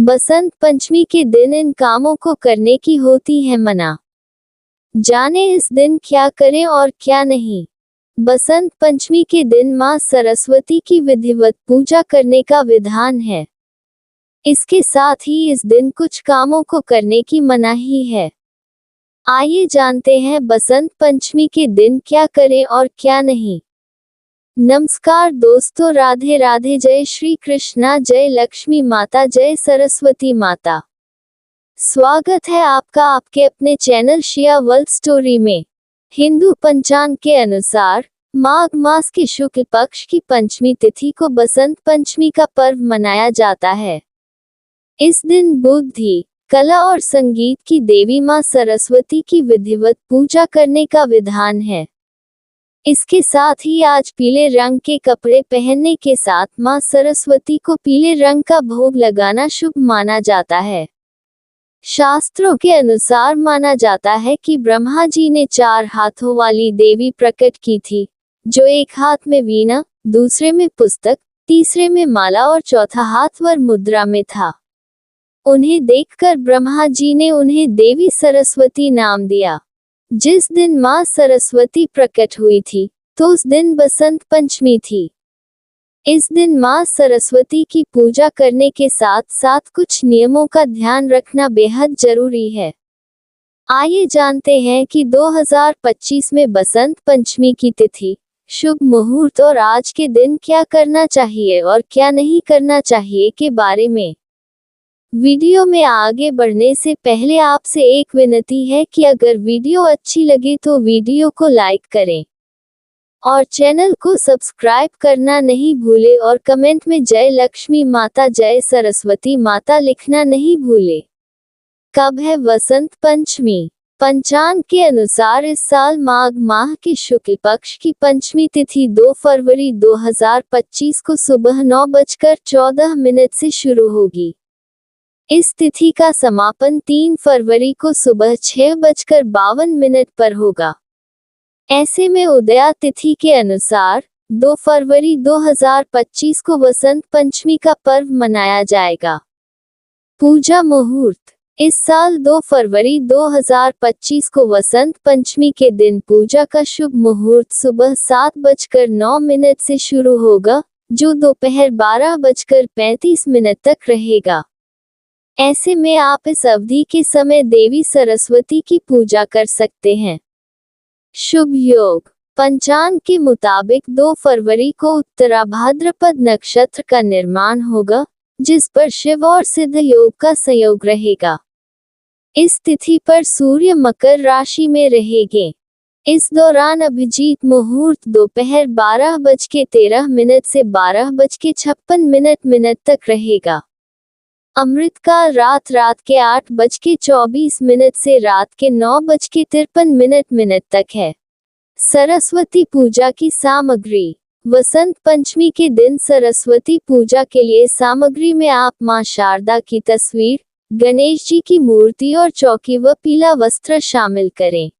बसंत पंचमी के दिन इन कामों को करने की होती है मना। जाने इस दिन क्या करें और क्या नहीं। बसंत पंचमी के दिन मां सरस्वती की विधिवत पूजा करने का विधान है। इसके साथ ही इस दिन कुछ कामों को करने की मनाही है। आइए जानते हैं बसंत पंचमी के दिन क्या करें और क्या नहीं। नमस्कार दोस्तों, राधे राधे। जय श्री कृष्णा, जय लक्ष्मी माता, जय सरस्वती माता। स्वागत है आपका आपके अपने चैनल शिया वर्ल्ड स्टोरी में। हिंदू पंचांग के अनुसार माघ मास के शुक्ल पक्ष की पंचमी तिथि को बसंत पंचमी का पर्व मनाया जाता है। इस दिन बुद्धि, कला और संगीत की देवी मां सरस्वती की विधिवत पूजा करने का विधान है। इसके साथ ही आज पीले रंग के कपड़े पहनने के साथ मां सरस्वती को पीले रंग का भोग लगाना शुभ माना जाता है। शास्त्रों के अनुसार माना जाता है कि ब्रह्मा जी ने 4 हाथों वाली देवी प्रकट की थी, जो एक हाथ में वीणा, दूसरे में पुस्तक, तीसरे में माला और चौथा हाथ वर मुद्रा में था। उन्हें देखकर ब्रह्मा जी ने उन्हें देवी सरस्वती नाम दिया। जिस दिन मां सरस्वती प्रकट हुई थी, तो उस दिन बसंत पंचमी थी। इस दिन मां सरस्वती की पूजा करने के साथ साथ कुछ नियमों का ध्यान रखना बेहद जरूरी है। आइए जानते हैं कि 2025 में बसंत पंचमी की तिथि, शुभ मुहूर्त और आज के दिन क्या करना चाहिए और क्या नहीं करना चाहिए के बारे में। वीडियो में आगे बढ़ने से पहले आपसे एक विनती है कि अगर वीडियो अच्छी लगे तो वीडियो को लाइक करें और चैनल को सब्सक्राइब करना नहीं भूले और कमेंट में जय लक्ष्मी माता, जय सरस्वती माता लिखना नहीं भूले। कब है बसंत पंचमी? पंचांग के अनुसार इस साल माघ माह के शुक्ल पक्ष की पंचमी तिथि 2 फरवरी 2025 को सुबह 9:14 से शुरू होगी। इस तिथि का समापन 3 फरवरी को सुबह 6:52 पर होगा। ऐसे में उदया तिथि के अनुसार 2 फरवरी 2025 को बसंत पंचमी का पर्व मनाया जाएगा। पूजा मुहूर्त: इस साल 2 फरवरी 2025 को बसंत पंचमी के दिन पूजा का शुभ मुहूर्त सुबह 7:09 से शुरू होगा, जो दोपहर 12:35 तक रहेगा। ऐसे में आप इस अवधि के समय देवी सरस्वती की पूजा कर सकते हैं। शुभ योग: पंचांग के मुताबिक 2 फरवरी को उत्तरा भाद्रपद नक्षत्र का निर्माण होगा, जिस पर शिव और सिद्ध योग का संयोग रहेगा। इस तिथि पर सूर्य मकर राशि में रहेंगे। इस दौरान अभिजीत मुहूर्त दोपहर 12:13 से 12:56 तक रहेगा। अमृतकाल रात के 8:24 से रात के 9:53 तक है। सरस्वती पूजा की सामग्री: बसंत पंचमी के दिन सरस्वती पूजा के लिए सामग्री में आप मां शारदा की तस्वीर, गणेश जी की मूर्ति और चौकी व पीला वस्त्र शामिल करें।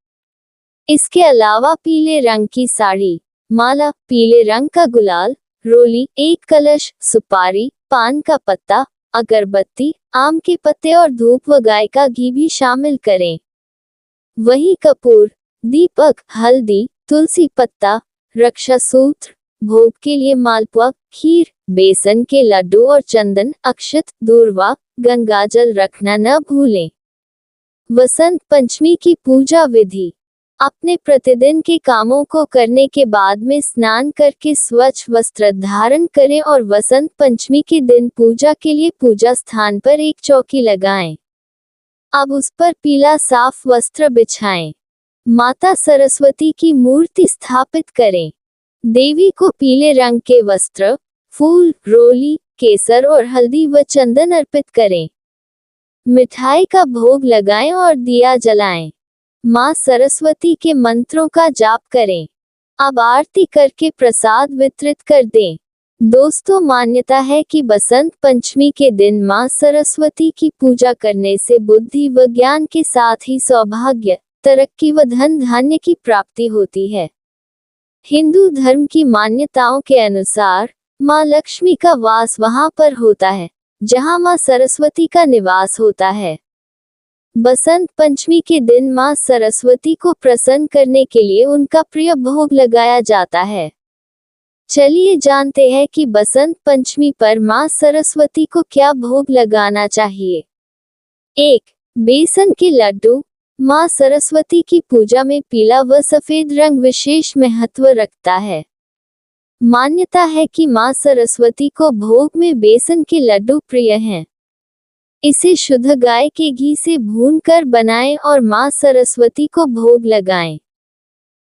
इसके अलावा पीले रंग की साड़ी, माला, पीले रंग का गुलाल, रोली, एक कलश, सुपारी, पान का पत्ता, अगरबत्ती, आम के पत्ते और धूप व गाय का घी भी शामिल करें। वहीं कपूर, दीपक, हल्दी, तुलसी पत्ता, रक्षा सूत्र, भोग के लिए मालपुआ, खीर, बेसन के लड्डू और चंदन, अक्षत, दूर्वा, गंगाजल रखना न भूलें। बसंत पंचमी की पूजा विधि: अपने प्रतिदिन के कामों को करने के बाद में स्नान करके स्वच्छ वस्त्र धारण करें और बसंत पंचमी के दिन पूजा के लिए पूजा स्थान पर एक चौकी लगाएं। अब उस पर पीला साफ वस्त्र बिछाएं। माता सरस्वती की मूर्ति स्थापित करें। देवी को पीले रंग के वस्त्र, फूल, रोली, केसर और हल्दी व चंदन अर्पित करें। मिठाई का भोग लगाएं और दिया जलाएं। मां सरस्वती के मंत्रों का जाप करें। अब आरती करके प्रसाद वितरित कर दें। दोस्तों, मान्यता है कि बसंत पंचमी के दिन मां सरस्वती की पूजा करने से बुद्धि व ज्ञान के साथ ही सौभाग्य, तरक्की व धन धान्य की प्राप्ति होती है। हिंदू धर्म की मान्यताओं के अनुसार मां लक्ष्मी का वास वहां पर होता है जहां मां सरस्वती का निवास होता है। बसंत पंचमी के दिन मां सरस्वती को प्रसन्न करने के लिए उनका प्रिय भोग लगाया जाता है। चलिए जानते हैं कि बसंत पंचमी पर मां सरस्वती को क्या भोग लगाना चाहिए। 1. बेसन के लड्डू। मां सरस्वती की पूजा में पीला व सफेद रंग विशेष महत्व रखता है। मान्यता है कि मां सरस्वती को भोग में बेसन के लड्डू प्रिय हैं। इसे शुद्ध गाय के घी से भूनकर बनाएं और मां सरस्वती को भोग लगाएं।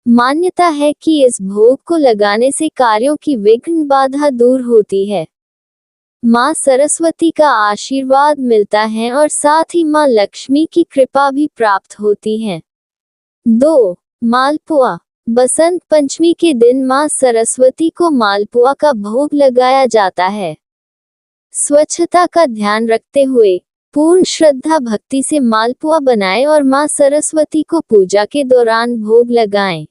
मान्यता है कि इस भोग को लगाने से कार्यों की विघ्न बाधा दूर होती है, मां सरस्वती का आशीर्वाद मिलता है और साथ ही मां लक्ष्मी की कृपा भी प्राप्त होती है। 2. मालपुआ। बसंत पंचमी के दिन मां सरस्वती को मालपुआ का भोग लगाया जाता है। स्वच्छता का ध्यान रखते हुए पूर्ण श्रद्धा भक्ति से मालपुआ बनाएं और मां सरस्वती को पूजा के दौरान भोग लगाएं।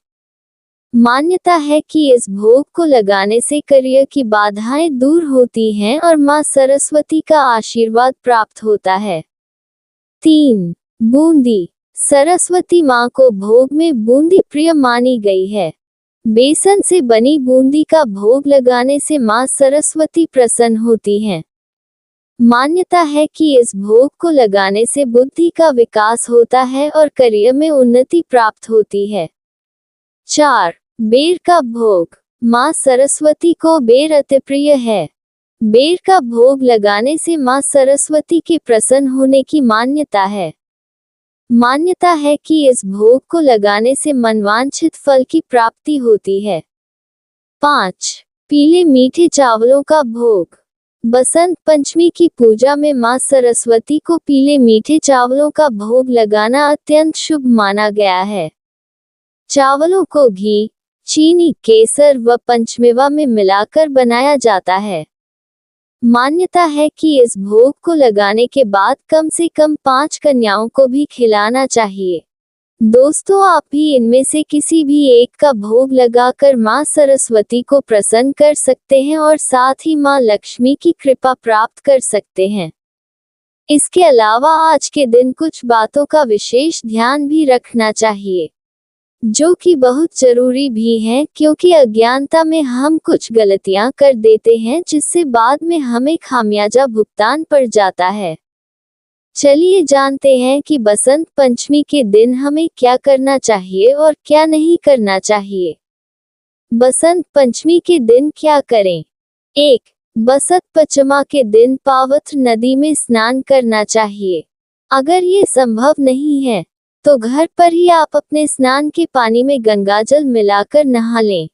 मान्यता है कि इस भोग को लगाने से कार्य की बाधाएं दूर होती हैं और मां सरस्वती का आशीर्वाद प्राप्त होता है। 3. बूंदी। सरस्वती मां को भोग में बूंदी प्रिय मानी गई है। बेसन से बनी बूंदी का भोग लगाने से मां सरस्वती प्रसन्न होती हैं। मान्यता है कि इस भोग को लगाने से बुद्धि का विकास होता है और कार्य में उन्नति प्राप्त होती है। 4. बेर का भोग। मां सरस्वती को बेर अति प्रिय है। बेर का भोग लगाने से मां सरस्वती के प्रसन्न होने की मान्यता है। मान्यता है कि इस भोग को लगाने से मनवांछित फल की प्राप्ति होती है। 5. पीले मीठे चावलों का भोग। बसंत पंचमी की पूजा में मां सरस्वती को पीले मीठे चावलों का भोग लगाना अत्यंत शुभ माना गया है। चावलों को घी, चीनी, केसर व पंचमेवा में मिलाकर बनाया जाता है। मान्यता है कि इस भोग को लगाने के बाद कम से कम 5 कन्याओं को भी खिलाना चाहिए। दोस्तों, आप भी इनमें से किसी भी एक का भोग लगाकर मां सरस्वती को प्रसन्न कर सकते हैं और साथ ही मां लक्ष्मी की कृपा प्राप्त कर सकते हैं। इसके अलावा आज के दिन कुछ बातों का विशेष ध्यान भी रखना चाहिए, जो कि बहुत जरूरी भी है, क्योंकि अज्ञानता में हम कुछ गलतियां कर देते हैं जिससे बाद में हमें खामियाजा भुगतान पड़ जाता है। चलिए जानते हैं कि बसंत पंचमी के दिन हमें क्या करना चाहिए और क्या नहीं करना चाहिए। बसंत पंचमी के दिन क्या करें। 1. बसंत पंचमी के दिन पवित्र नदी में स्नान करना चाहिए। अगर ये संभव नहीं है तो घर पर ही आप अपने स्नान के पानी में गंगाजल मिलाकर नहा लें।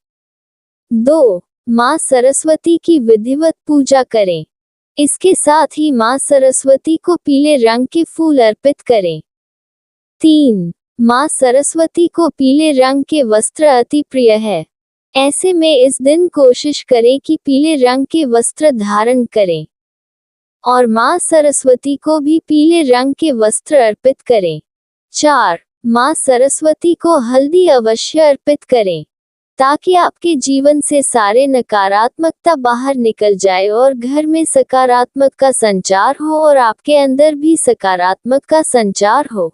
2. मां सरस्वती की विधिवत पूजा करें। इसके साथ ही मां सरस्वती को पीले रंग के फूल अर्पित करें। 3. मां सरस्वती को पीले रंग के वस्त्र अति प्रिय है। ऐसे में इस दिन कोशिश करें कि पीले रंग के वस्त्र धारण करें और मां सरस्वती को भी पीले रंग के वस्त्र अर्पित करें। 4. मां सरस्वती को हल्दी अवश्य अर्पित करें, ताकि आपके जीवन से सारे नकारात्मकता बाहर निकल जाए और घर में सकारात्मक का संचार हो और आपके अंदर भी सकारात्मक का संचार हो,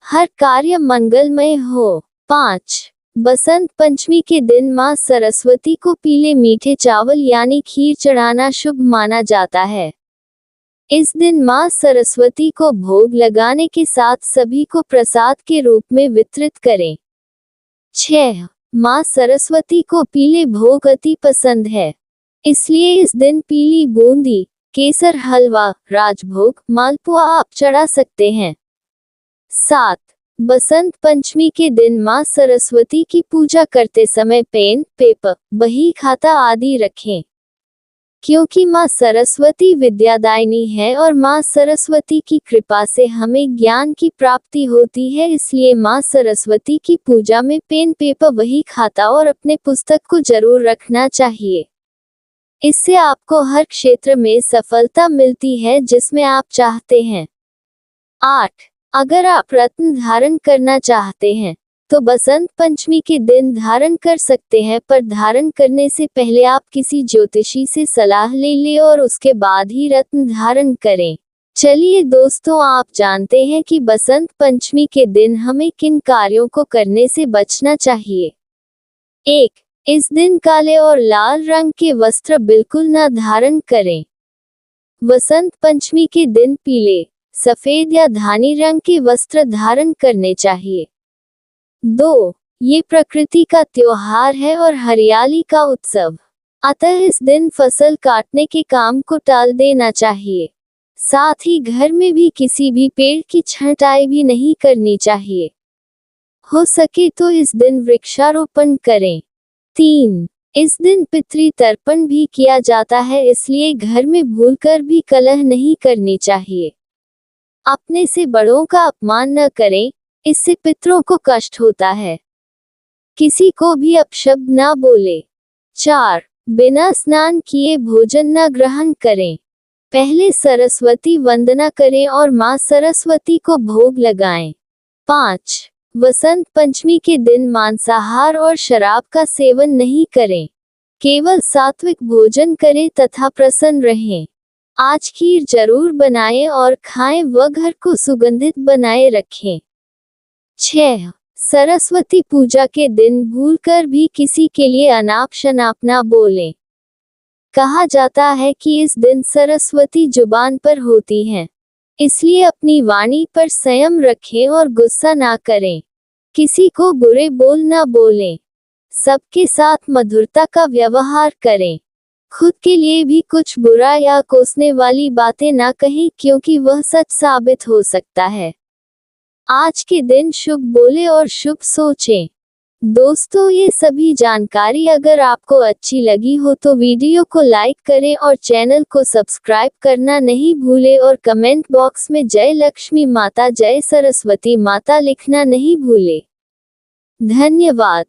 हर कार्य मंगलमय हो। 5. बसंत पंचमी के दिन मां सरस्वती को पीले मीठे चावल यानी खीर चढ़ाना शुभ माना जाता है। इस दिन मां सरस्वती को भोग लगाने के साथ सभी को प्रसाद के रूप में वितरित करें। 6. मां सरस्वती को पीले भोग अति पसंद है, इसलिए इस दिन पीली बूंदी, केसर हलवा, राजभोग, मालपुआ आप चढ़ा सकते हैं। 7. बसंत पंचमी के दिन मां सरस्वती की पूजा करते समय पेन, पेपर, बही, खाता आदि रखें, क्योंकि मां सरस्वती विद्यादायिनी है और मां सरस्वती की कृपा से हमें ज्ञान की प्राप्ति होती है। इसलिए मां सरस्वती की पूजा में पेन, पेपर, बही, खाता और अपने पुस्तक को जरूर रखना चाहिए। इससे आपको हर क्षेत्र में सफलता मिलती है जिसमें आप चाहते हैं। 8. अगर आप रत्न धारण करना चाहते हैं तो बसंत पंचमी के दिन धारण कर सकते हैं, पर धारण करने से पहले आप किसी ज्योतिषी से सलाह ले लें और उसके बाद ही रत्न धारण करें। चलिए दोस्तों, आप जानते हैं कि बसंत पंचमी के दिन हमें किन कार्यों को करने से बचना चाहिए। 1. इस दिन काले और लाल रंग के वस्त्र बिल्कुल न धारण करें। बसंत पंचमी के दिन पीले, सफेद या धानी रंग के वस्त्र धारण करने चाहिए। 2. ये प्रकृति का त्योहार है और हरियाली का उत्सव, अतः इस दिन फसल काटने के काम को टाल देना चाहिए। साथ ही घर में भी किसी भी पेड़ की छंटाई भी नहीं करनी चाहिए। हो सके तो इस दिन वृक्षारोपण करें। 3. इस दिन पितृ तर्पण भी किया जाता है, इसलिए घर में भूलकर भी कलह नहीं करनी चाहिए। अपने से बड़ों का अपमान न करें, इससे पितरों को कष्ट होता है। किसी को भी अपशब्द न बोले। 4. बिना स्नान किए भोजन न ग्रहण करें। पहले सरस्वती वंदना करें और मां सरस्वती को भोग लगाएं। 5. वसंत पंचमी के दिन मांसाहार और शराब का सेवन नहीं करें, केवल सात्विक भोजन करें तथा प्रसन्न रहें। आज खीर जरूर बनाएं और खाएं व घर को सुगंधित बनाए रखें। 6. सरस्वती पूजा के दिन भूलकर भी किसी के लिए अनाप शनाप ना बोलें। कहा जाता है कि इस दिन सरस्वती जुबान पर होती हैं, इसलिए अपनी वाणी पर संयम रखें और गुस्सा ना करें। किसी को बुरे बोल ना बोलें। सबके साथ मधुरता का व्यवहार करें। खुद के लिए भी कुछ बुरा या कोसने वाली बातें ना कहें, क्योंकि वह सच साबित हो सकता है। आज के दिन शुभ बोले और शुभ सोचें। दोस्तों, ये सभी जानकारी अगर आपको अच्छी लगी हो तो वीडियो को लाइक करें और चैनल को सब्सक्राइब करना नहीं भूलें और कमेंट बॉक्स में जय लक्ष्मी माता, जय सरस्वती माता लिखना नहीं भूलें। धन्यवाद।